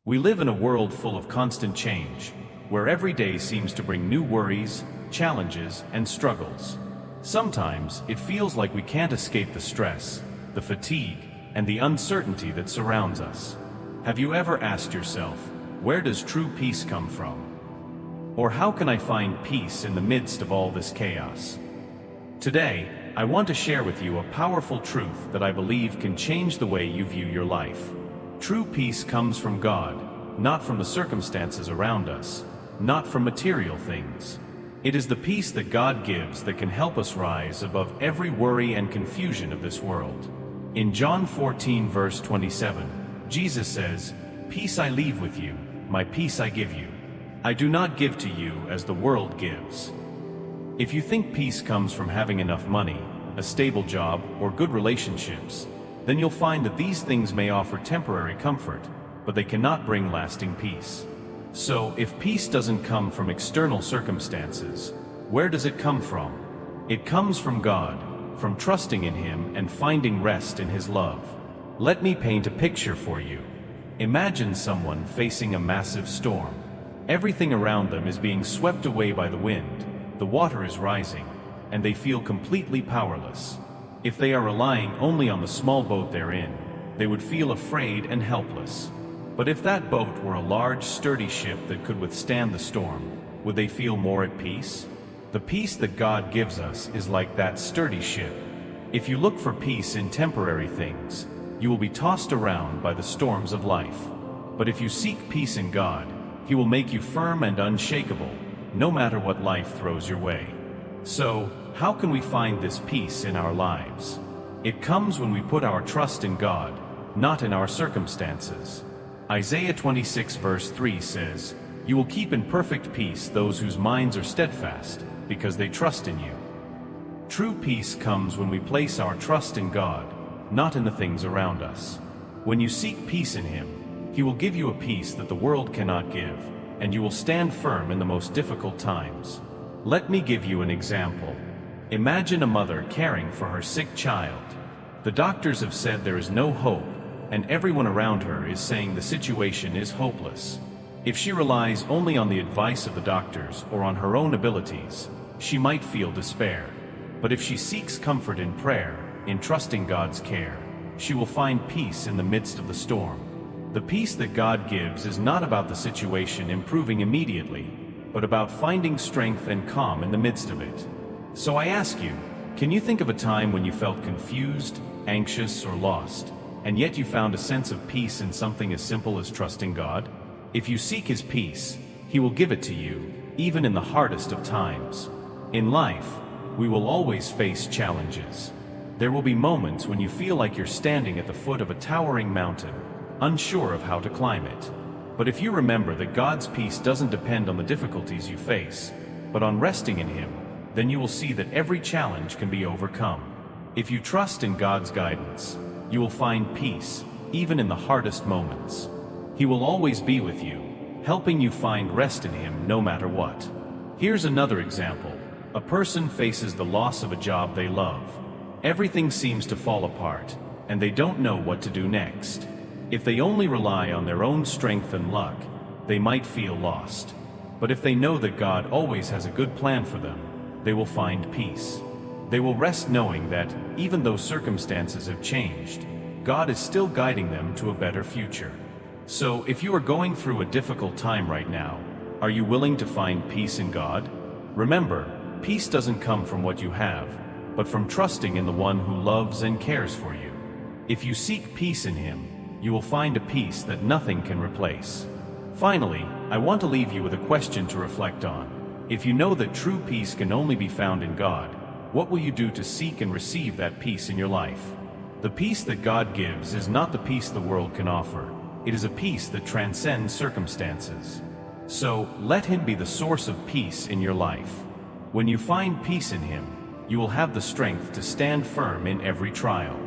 We live in a world full of constant change, where every day seems to bring new worries, challenges, and struggles. Sometimes, it feels like we can't escape the stress, the fatigue, and the uncertainty that surrounds us. Have you ever asked yourself, where does true peace come from? Or how can I find peace in the midst of all this chaos? Today, I want to share with you a powerful truth that I believe can change the way you view your life. True peace comes from God, not from the circumstances around us, not from material things. It is the peace that God gives that can help us rise above every worry and confusion of this world. In John 14 verse 27, Jesus says, "Peace I leave with you, my peace I give you. I do not give to you as the world gives." If you think peace comes from having enough money, a stable job, or good relationships, then you'll find that these things may offer temporary comfort, but they cannot bring lasting peace. So, if peace doesn't come from external circumstances, where does it come from? It comes from God, from trusting in Him and finding rest in His love. Let me paint a picture for you. Imagine someone facing a massive storm. Everything around them is being swept away by the wind, the water is rising, and they feel completely powerless. If they are relying only on the small boat they're in, they would feel afraid and helpless. But if that boat were a large, sturdy ship that could withstand the storm, would they feel more at peace? The peace that God gives us is like that sturdy ship. If you look for peace in temporary things, you will be tossed around by the storms of life. But if you seek peace in God, He will make you firm and unshakable, no matter what life throws your way. So, how can we find this peace in our lives? It comes when we put our trust in God, not in our circumstances. Isaiah 26 verse 3 says, "You will keep in perfect peace those whose minds are steadfast, because they trust in you." True peace comes when we place our trust in God, not in the things around us. When you seek peace in Him, He will give you a peace that the world cannot give, and you will stand firm in the most difficult times. Let me give you an example. Imagine a mother caring for her sick child. The doctors have said there is no hope, and everyone around her is saying the situation is hopeless. If she relies only on the advice of the doctors or on her own abilities, she might feel despair. But if she seeks comfort in prayer, in trusting God's care, she will find peace in the midst of the storm. The peace that God gives is not about the situation improving immediately, but about finding strength and calm in the midst of it. So I ask you, can you think of a time when you felt confused, anxious, or lost, and yet you found a sense of peace in something as simple as trusting God? If you seek His peace, He will give it to you, even in the hardest of times. In life, we will always face challenges. There will be moments when you feel like you're standing at the foot of a towering mountain, unsure of how to climb it. But if you remember that God's peace doesn't depend on the difficulties you face, but on resting in Him, then you will see that every challenge can be overcome. If you trust in God's guidance, you will find peace, even in the hardest moments. He will always be with you, helping you find rest in Him no matter what. Here's another example. A person faces the loss of a job they love. Everything seems to fall apart, and they don't know what to do next. If they only rely on their own strength and luck, they might feel lost. But if they know that God always has a good plan for them, they will find peace. They will rest knowing that, even though circumstances have changed, God is still guiding them to a better future. So, if you are going through a difficult time right now, are you willing to find peace in God? Remember, peace doesn't come from what you have, but from trusting in the one who loves and cares for you. If you seek peace in Him, you will find a peace that nothing can replace. Finally, I want to leave you with a question to reflect on. If you know that true peace can only be found in God, what will you do to seek and receive that peace in your life? The peace that God gives is not the peace the world can offer. It is a peace that transcends circumstances. So, let Him be the source of peace in your life. When you find peace in Him, you will have the strength to stand firm in every trial.